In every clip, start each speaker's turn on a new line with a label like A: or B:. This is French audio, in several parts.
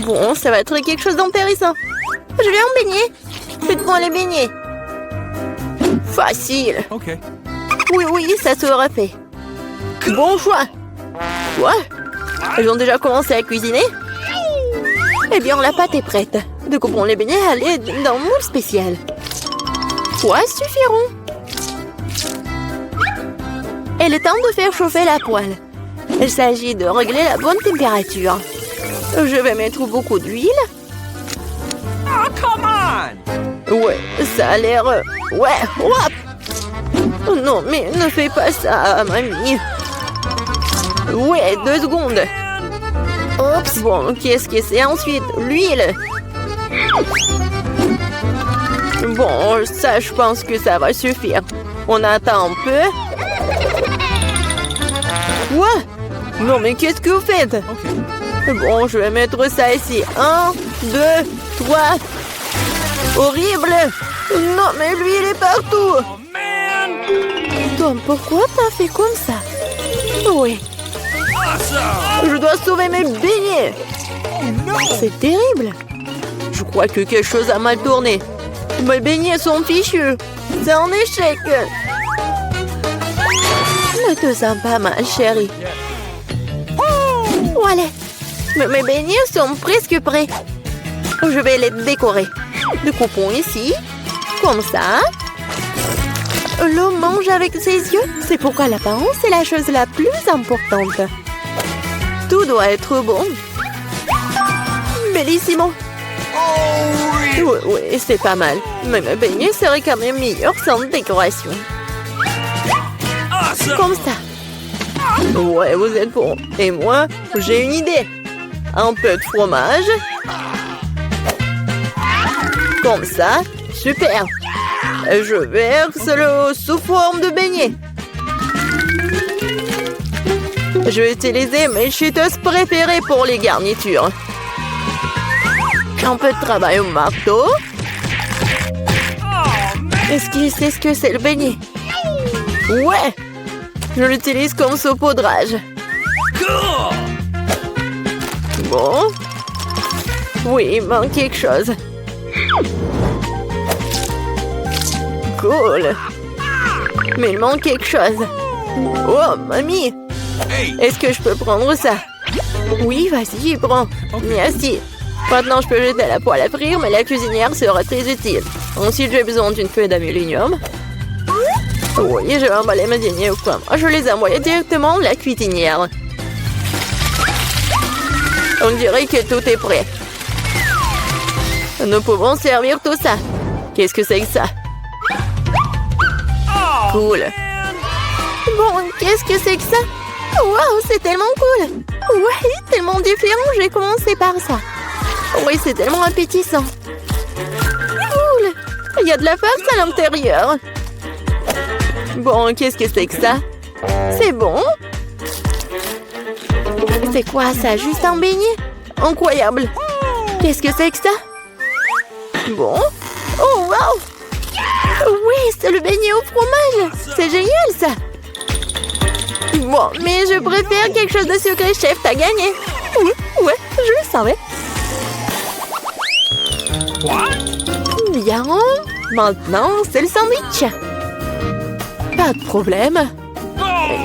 A: Bon, ça va être quelque chose d'intéressant. Je vais en baigner. Faites-moi les beignets. Facile.
B: Okay.
A: Oui, ça sera fait. Bon choix. Quoi? Ils ont déjà commencé à cuisiner? Eh bien, la pâte est prête. Découpons les beignets à l'aide d'un moule spécial. Quoi suffiront? Et le temps de faire chauffer la poêle. Il s'agit de régler la bonne température. Je vais mettre beaucoup d'huile.
B: Oh, come on!
A: Ouais, ça a l'air... Ouais, hop! Non, mais ne fais pas ça, mamie. Ouais, 2 secondes. Oups, bon, qu'est-ce que c'est ensuite? L'huile. Bon, ça, je pense que ça va suffire. On attend un peu. Quoi? Non, mais qu'est-ce que vous faites?
B: Okay.
A: Bon, je vais mettre ça ici. 1, 2, 3. Horrible! Non, mais l'huile est partout!
B: Oh, man!
A: Tom, pourquoi t'as fait comme ça? Oui.
B: Awesome!
A: Je dois sauver mes beignets! C'est terrible! Je crois que quelque chose a mal tourné. Mes beignets sont fichus. C'est un échec. Ne te sens pas mal, chérie. Voilà. Mes beignets sont presque prêts. Je vais les décorer. Découpons ici. Comme ça. L'homme mange avec ses yeux. C'est pourquoi l'apparence est la chose la plus importante. Tout doit être bon. Bellissimo. Oui, c'est pas mal. Mais mes beignets seraient quand même meilleurs sans décoration.
B: Awesome!
A: Comme ça. Ouais, vous êtes bon. Et moi, j'ai une idée. Un peu de fromage. Comme ça. Super. Je verse le sous forme de beignet. Je vais utiliser mes cheetos préférées pour les garnitures. Un peu de travail au marteau. Est-ce qu'il sait ce que c'est le beignet? Ouais! Je l'utilise comme saupoudrage.
B: Cool!
A: Bon. Oui, il manque quelque chose. Cool. Mais il manque quelque chose. Oh, mamie!
B: Hey!
A: Est-ce que je peux prendre ça? Oui, vas-y, prends. Merci. Maintenant, je peux jeter à la poêle à frire, mais la cuisinière sera très utile. Ensuite, j'ai besoin d'une feuille d'aluminium. Oui, je vais emballer mes beignets au pomme. Je les envoie directement à la cuisinière. On dirait que tout est prêt. Nous pouvons servir tout ça. Qu'est-ce que c'est que ça? Cool. Bon, qu'est-ce que c'est que ça? Waouh, c'est tellement cool. Ouais, tellement différent. Je vais commencer par ça. Oui, c'est tellement appétissant. Cool. Il y a de la farce à l'intérieur. Bon, qu'est-ce que c'est que ça? C'est bon. C'est quoi ça? Juste un beignet? Incroyable. Qu'est-ce que c'est que ça? Bon. Oh, wow. Oui, c'est le beignet au fromage. C'est génial, ça. Bon, mais je préfère quelque chose de sucré, chef. T'as gagné. Oui, ouais, je le savais. Bien. Maintenant, c'est le sandwich. Pas de problème.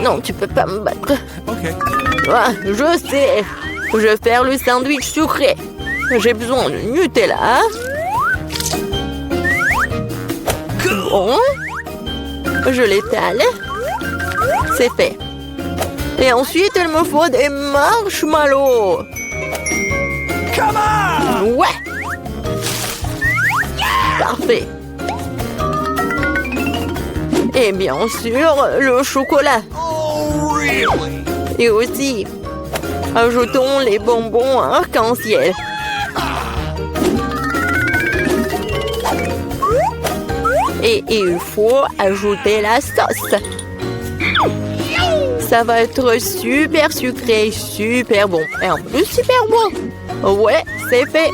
A: Non, tu peux pas me battre.
B: Okay.
A: Ah, je sais. Je vais faire le sandwich sucré. J'ai besoin de Nutella. Bon. Je l'étale. C'est fait. Et ensuite, il me faut des marshmallows.
B: Come on!
A: Ouais. Parfait. Et bien sûr, le chocolat.
B: Oh, really?
A: Et aussi, ajoutons les bonbons arc-en-ciel. Et il faut ajouter la sauce. Ça va être super sucré, super bon. Et en plus, super bon. Ouais, c'est fait.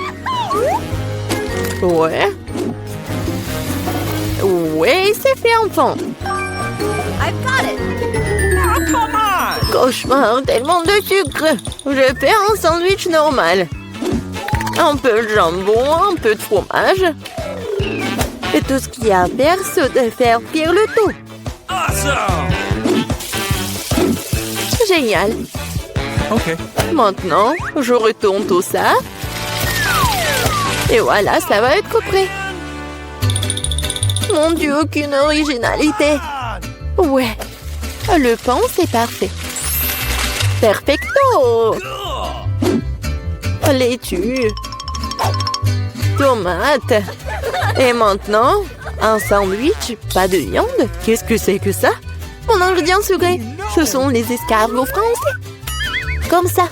A: Ouais. Ouais, c'est fait, enfant.
C: I've got it.
B: Oh, come on!
A: Cauchemar, tellement de sucre. Je vais faire un sandwich normal. Un peu de jambon, un peu de fromage. Et tout ce qu'il y a à faire, c'est de faire cuire le tout.
B: Awesome!
A: Génial.
B: Okay.
A: Maintenant, je retourne tout ça. Et voilà, ça va être prêt. Mon Dieu, aucune originalité. Ouais, le pain, c'est parfait. Perfecto! Laitue. Tomate. Et maintenant, un sandwich, pas de viande. Qu'est-ce que c'est que ça? Mon ingrédient secret, ce sont les escargots français. Comme ça.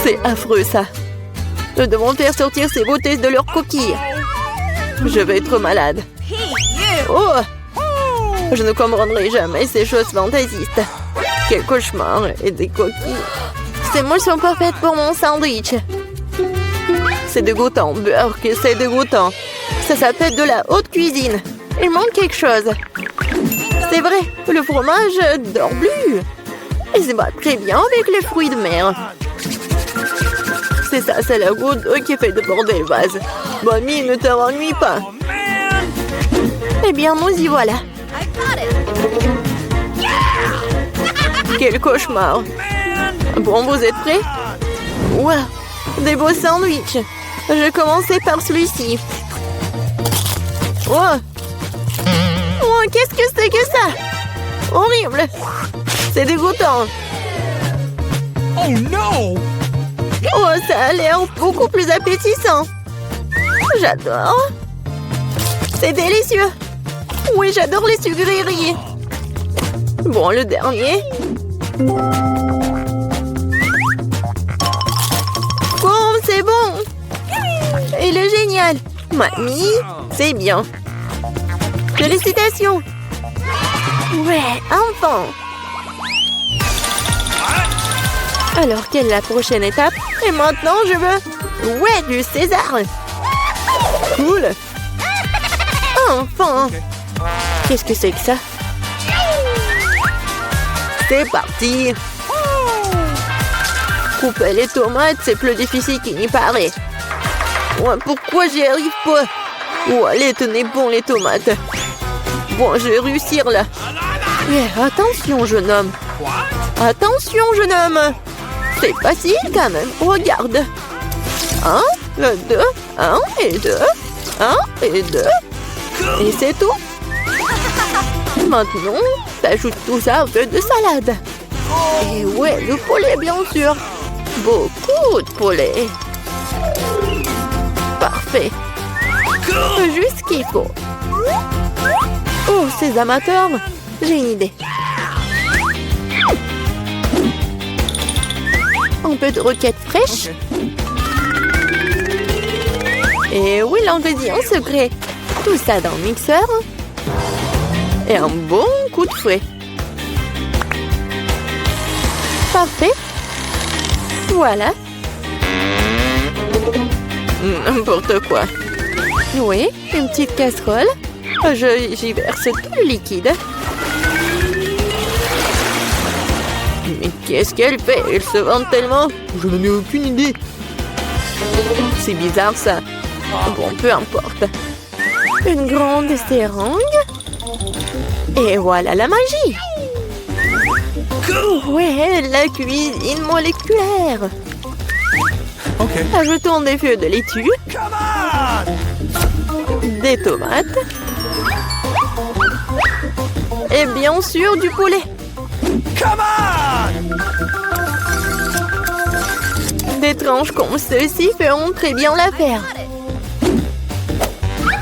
A: C'est affreux, ça. Nous devons faire sortir ces beautés de leurs coquilles. Je vais être malade. Oh! Je ne comprendrai jamais ces choses fantaisistes. Quel cauchemar et des coquilles. Ces moules sont parfaites pour mon sandwich. C'est dégoûtant, Burke, c'est dégoûtant. Ça s'appelle de la haute cuisine. Il manque quelque chose. C'est vrai, le fromage dort plus. Il se bat très bien avec les fruits de mer. C'est ça, c'est la goutte d'eau qui fait déborder le vase. Bonnie, ne t'ennuie pas.
B: Oh, man!
A: Eh bien, nous y voilà.
C: I got it.
A: Quel cauchemar. Bon, vous êtes prêts? Wow, des beaux sandwichs. Je vais commencer par celui-ci. Oh, oh, qu'est-ce que c'est que ça? Horrible. C'est dégoûtant.
B: Oh no!
A: Oh, ça a l'air beaucoup plus appétissant. J'adore. C'est délicieux. Oui, j'adore les sucreries. Bon, le dernier. Bon, c'est bon. Il est génial. Mamie, c'est bien. Félicitations. Ouais, enfin. Alors, quelle est la prochaine étape? Et maintenant, je veux... Ouais, du César. Cool. Enfin. Qu'est-ce que c'est que ça? C'est parti. Couper les tomates, c'est plus difficile qu'il n'y paraît. Ouais, pourquoi j'y arrive pas? Oh, allez, tenez bon les tomates. Bon, je vais réussir là. Yeah, attention, jeune homme. Attention, jeune homme. C'est facile quand même. Regarde. 1, 2, 1 et 2. 1 et 2. Et c'est tout. Maintenant, t'ajoutes tout ça au peu de salade. Et ouais, le poulet, bien sûr. Beaucoup de poulet. Parfait. Juste ce qu'il faut. Oh, ces amateurs, j'ai une idée. Un peu de roquette fraîche. Et oui, l'ingrédient secret. Tout ça dans le mixeur. Et un bon coup de fouet. Parfait. Voilà. N'importe quoi. Oui, une petite casserole. J'y verse tout le liquide. Mais qu'est-ce qu'elle fait? Elle se vante tellement. Je n'en ai aucune idée. C'est bizarre ça. Bon, peu importe. Une grande seringue. Et voilà la magie. Ouais, la cuisine moléculaire.
B: Okay.
A: Ajoutons des feuilles de laitue,
B: Come on!
A: des tomates et bien sûr du poulet.
B: Come on!
A: Des tranches comme ceci feront très bien l'affaire.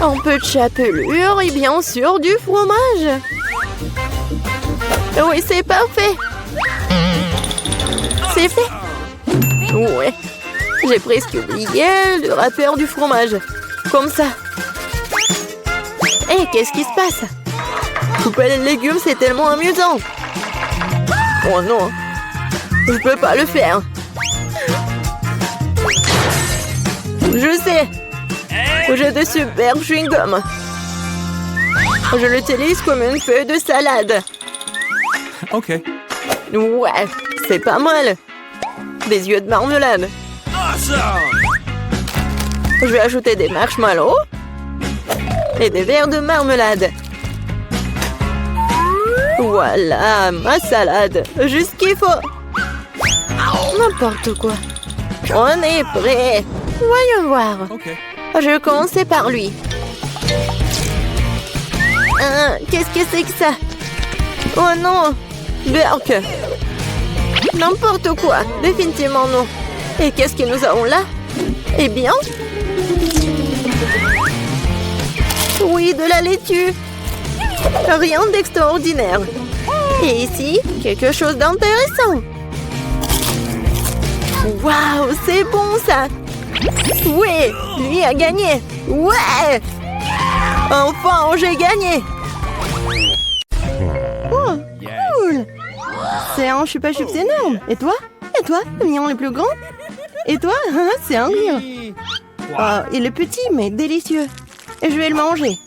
A: Un peu de chapelure et bien sûr du fromage. Oui, c'est parfait. C'est fait. Ouais. J'ai presque oublié le rappeur du fromage. Comme ça. Hé, qu'est-ce qui se passe? Couper les légumes, c'est tellement amusant. Oh non. Je peux pas le faire. Je sais. J'ai de super chewing-gum. Je l'utilise comme une feuille de salade.
B: Ok.
A: Ouais, c'est pas mal. Des yeux de marmelade.
B: Awesome!
A: Je vais ajouter des marshmallows et des verres de marmelade. Voilà, ma salade. Juste ce qu'il faut. N'importe quoi. On est prêt. Voyons voir.
B: Okay.
A: Je vais commencer par lui. Qu'est-ce que c'est que ça? Oh non! Berk! N'importe quoi! Définitivement non! Et qu'est-ce que nous avons là? Eh bien... Oui, de la laitue! Rien d'extraordinaire! Et ici, quelque chose d'intéressant! Waouh! C'est bon ça! Oui! Lui a gagné! Ouais! Enfin, j'ai gagné! Oh, cool! C'est un chupa chups énorme! Et toi? Et toi? Le mignon le plus grand? Et toi? C'est un rire! Oh, il est petit, mais délicieux! Et je vais le manger!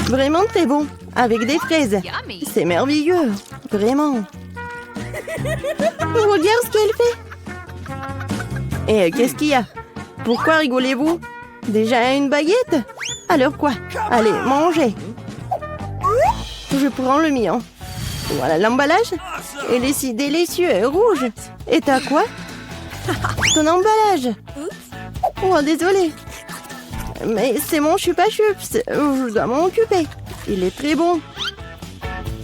A: Vraiment très bon! Avec des fraises!
C: Yummy.
A: C'est merveilleux! Vraiment! Regarde ce qu'elle fait! Et qu'est-ce qu'il y a? Pourquoi rigolez-vous? Déjà une baguette? Alors quoi? Allez, mangez! Je prends le mien. Voilà l'emballage. Il est si délicieux et rouge. Et t'as quoi? Ton emballage. Oh, désolé. Mais c'est mon chupa chups. Je dois m'en occuper. Il est très bon.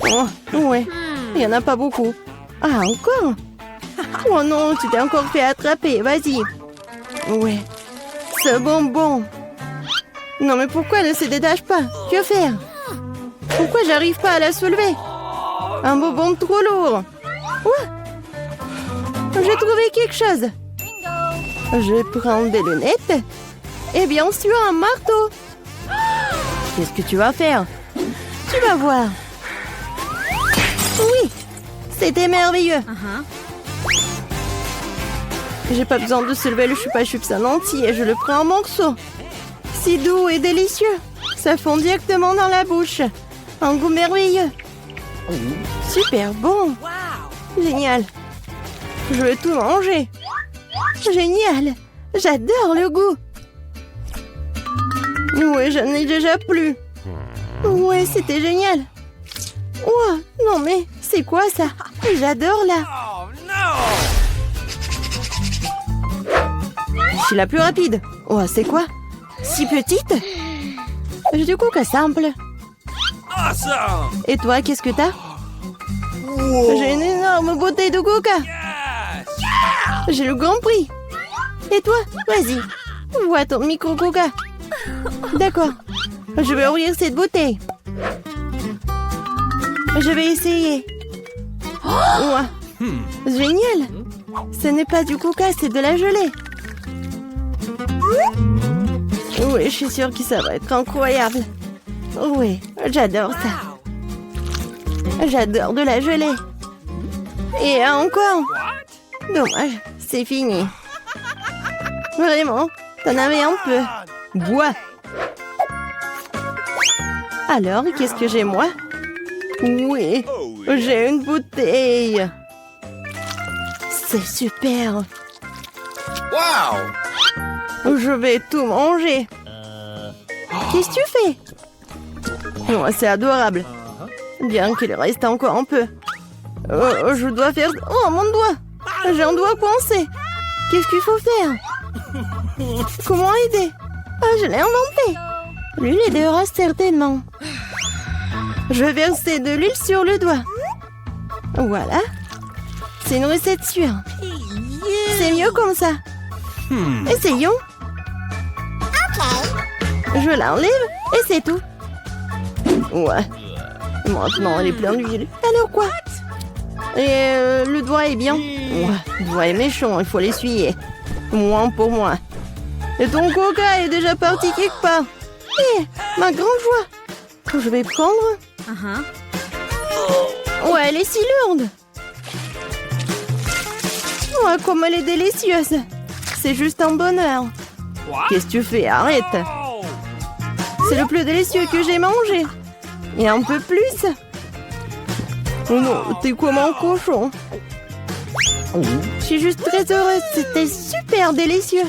A: Oh, ouais. Il n'y en a pas beaucoup. Ah, encore? Oh non, tu t'es encore fait attraper. Vas-y. Ouais. Ce bonbon. Non, mais pourquoi elle ne se détache pas? Que faire? Pourquoi j'arrive pas à la soulever? Un bonbon trop lourd. Ouais. J'ai trouvé quelque chose. Je prends des lunettes. Et bien sûr, un marteau. Qu'est-ce que tu vas faire? Tu vas voir. Oui. C'était merveilleux. J'ai pas besoin de soulever le chupa chups en entier. Je le prends en morceaux. Si doux et délicieux. Ça fond directement dans la bouche. Un goût merveilleux. Super bon. Génial. Je veux tout manger. Génial. J'adore le goût. Ouais, j'en ai déjà plus. Ouais, c'était génial. Oh, non mais, c'est quoi ça? J'adore là.
B: Oh no!
A: Je suis la plus rapide. Oh, c'est quoi? Si petite? J'ai du coca simple.
B: Awesome!
A: Et toi, qu'est-ce que t'as? J'ai une énorme bouteille de coca.
B: Yes!
A: J'ai le grand prix. Et toi? Vas-y. Vois ton micro coca. D'accord. Je vais ouvrir cette bouteille. Je vais essayer. Ouah. Génial. Ce n'est pas du coca, c'est de la gelée. Oui, je suis sûre que ça va être incroyable. Oui, j'adore ça. J'adore de la gelée. Et encore. Dommage, c'est fini. Vraiment, t'en avais un peu. Bois. Alors, qu'est-ce que j'ai moi? Oui, j'ai une bouteille. C'est super.
B: Wow!
A: Je vais tout manger. Qu'est-ce que tu fais? Oh, c'est adorable. Bien qu'il reste encore un peu. Je dois faire... Oh, mon doigt! J'ai un doigt coincé. Qu'est-ce qu'il faut faire? Comment aider? Ah, je l'ai inventé. L'huile aidera certainement. Je vais verser de l'huile sur le doigt. Voilà. C'est une recette sûre. C'est mieux comme ça. Essayons. Je l'enlève et c'est tout. Ouais. Maintenant, elle est pleine d'huile. Alors quoi? Et le doigt est bien. Ouais, le doigt est méchant, il faut l'essuyer. Moins pour moi. Et ton coca est déjà parti quelque part. Hé, ma grande joie. Que je vais prendre. Ouais, elle est si lourde. Ouais, comme elle est délicieuse. C'est juste un bonheur. Qu'est-ce que tu fais? Arrête. C'est le plus délicieux que j'ai mangé. Et un peu plus. Oh non, t'es comme un cochon. suis juste très heureuse. C'était super délicieux.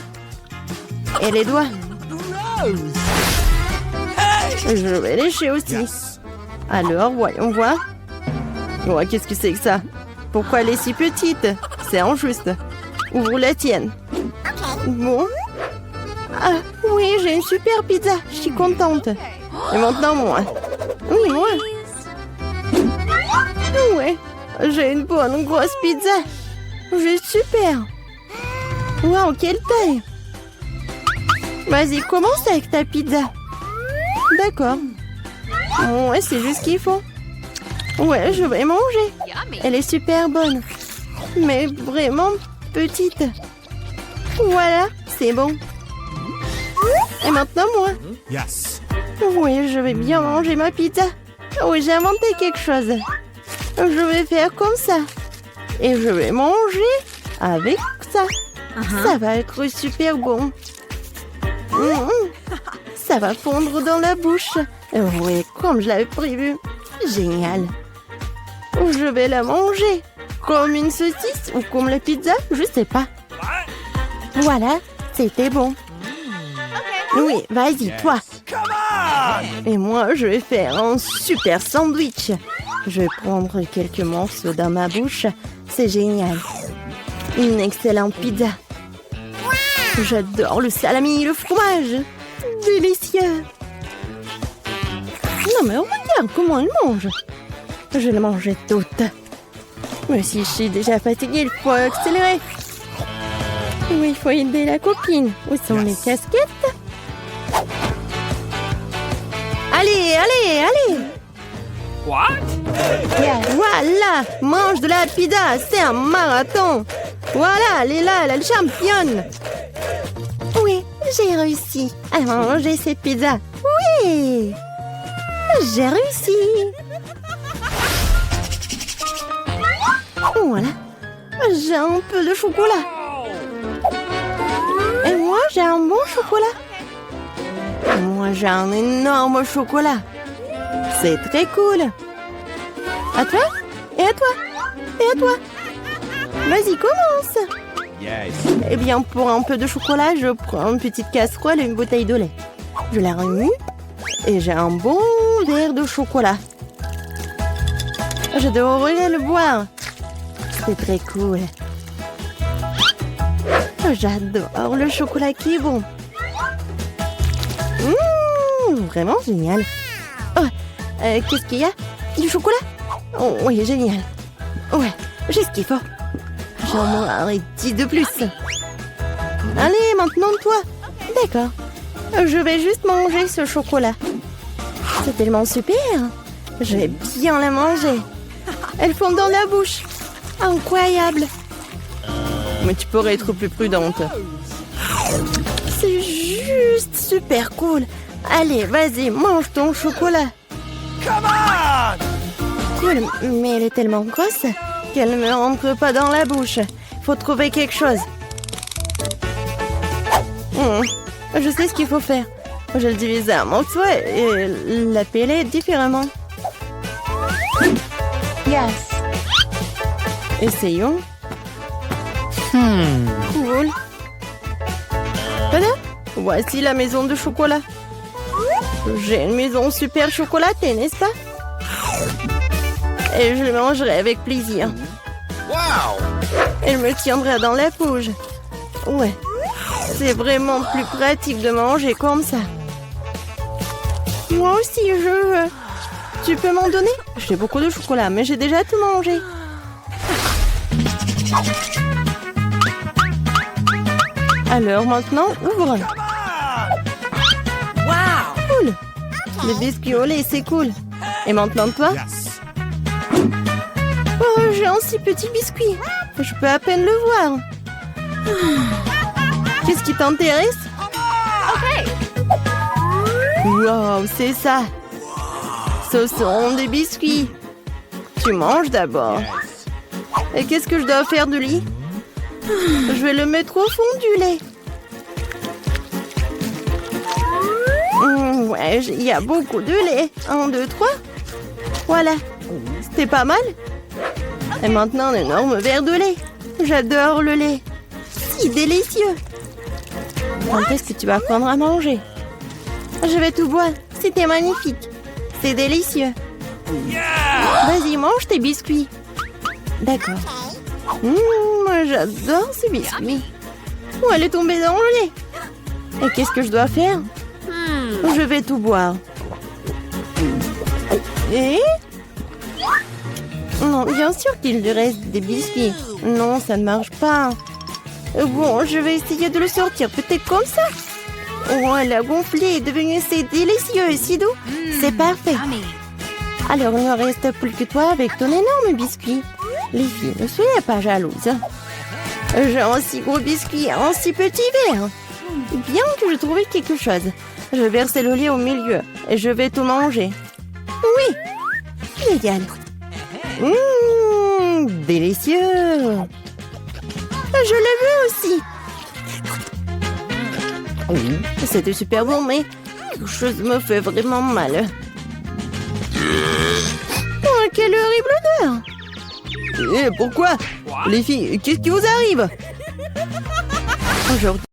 A: Et les doigts. Je vais lécher aussi. Alors, voyons voir. Oh, qu'est-ce que c'est que ça? Pourquoi elle est si petite? C'est injuste. Ouvre la tienne. Bon. Ah, oui, j'ai une super pizza. Je suis contente. Et maintenant, moi. Oui, moi. Ouais, j'ai une bonne grosse pizza. Juste super. Waouh, quelle taille. Vas-y, commence avec ta pizza. D'accord. Ouais, c'est juste ce qu'il faut. Ouais, je vais manger. Elle est super bonne. Mais vraiment petite. Voilà, c'est bon. Et maintenant, moi.
B: Yes.
A: Oui, je vais bien manger ma pizza. Oui, j'ai inventé quelque chose. Je vais faire comme ça. Et je vais manger avec ça. Ça va être super bon. Ça va fondre dans la bouche. Oui, comme je l'avais prévu. Génial. Je vais la manger. Comme une saucisse ou comme la pizza, je sais pas. Voilà, c'était bon. Oui, vas-y, toi.
B: Come on!
A: Et moi, je vais faire un super sandwich. Je vais prendre quelques morceaux dans ma bouche. C'est génial. Une excellente pizza. J'adore le salami et le fromage. Délicieux. Non mais regarde comment elle mange. Je la mangeais toute. Mais si je suis déjà fatiguée, il faut accélérer. Oui, il faut aider la copine. Où sont les casquettes? Allez, allez, allez!
B: What?
A: Voilà! Mange de la pizza, c'est un marathon! Voilà, elle est là, elle est championne! Oui, j'ai réussi à manger cette pizza. Oui! J'ai réussi! Voilà. J'ai un peu de chocolat. Et moi, j'ai un bon chocolat. Et moi, j'ai un énorme chocolat. C'est très cool. À toi? Et à toi? Et à toi? Vas-y, commence.
B: Yes.
A: Eh bien, pour un peu de chocolat, je prends une petite casserole et une bouteille de lait. Je la remue et j'ai un bon verre de chocolat. Je devrais le boire. C'est très cool. J'adore le chocolat qui est bon. Vraiment génial. Oh, qu'est-ce qu'il y a? Du chocolat? Oh, oui, génial. Ouais, j'ai ce qu'il faut. J'en mangerai 10 de plus. Allez, maintenant toi. D'accord. Je vais juste manger ce chocolat. C'est tellement super. Je vais bien la manger. Elle fond dans la bouche. Incroyable. Mais tu pourrais être plus prudente. C'est juste super cool. Allez, vas-y, mange ton chocolat.
B: Come on!
A: Cool, mais elle est tellement grosse qu'elle ne me rentre pas dans la bouche. Faut trouver quelque chose. Je sais ce qu'il faut faire. Je le divise en morceaux et la peler différemment. Yes. Essayons. Cool. Voilà. Voici la maison de chocolat. J'ai une maison super chocolatée, n'est-ce pas? Et je le mangerai avec plaisir.
B: Wow!
A: Elle me tiendra dans la bouche. Ouais. C'est vraiment plus pratique de manger comme ça. Moi aussi, je veux. Tu peux m'en donner? J'ai beaucoup de chocolat, mais j'ai déjà tout mangé. Alors maintenant, ouvre.
B: Wow!
A: Cool. Le biscuit au lait, c'est cool. Et maintenant toi?
B: Yes.
A: Oh, j'ai un si petit biscuit. Je peux à peine le voir. Qu'est-ce qui t'intéresse? Wow, c'est ça. Ce sont des biscuits. Tu manges d'abord. Et qu'est-ce que je dois faire de lui? Je vais le mettre au fond du lait. Ouais, il y a beaucoup de lait. 1, 2, 3. Voilà. C'était pas mal. Et maintenant, un énorme verre de lait. J'adore le lait. Si délicieux. Quand est-ce que tu vas prendre à manger? Je vais tout boire. C'était magnifique. C'est délicieux.
B: Yeah!
A: Vas-y, mange tes biscuits. D'accord. Moi, j'adore ces biscuits. Oh, elle est tombée dans le lait. Et qu'est-ce que je dois faire? Je vais tout boire. Et? Non, bien sûr qu'il lui reste des biscuits. Non, ça ne marche pas. Bon, je vais essayer de le sortir, peut-être comme ça. Oh, elle a gonflé, est devenue assez délicieux, si doux. C'est parfait.
C: Yummy.
A: Alors, il ne reste plus que toi avec ton énorme biscuit. Les filles, ne soyez pas jalouses. J'ai un si gros biscuit, un si petit verre. Bien que je trouvais quelque chose. Je vais verser le lait au milieu et je vais tout manger. Oui, génial. Délicieux. Je l'ai vu aussi. C'était super bon, mais quelque chose me fait vraiment mal. Oh, quelle horrible odeur!
D: Pourquoi? Les filles, qu'est-ce qui vous arrive?
A: Aujourd'hui,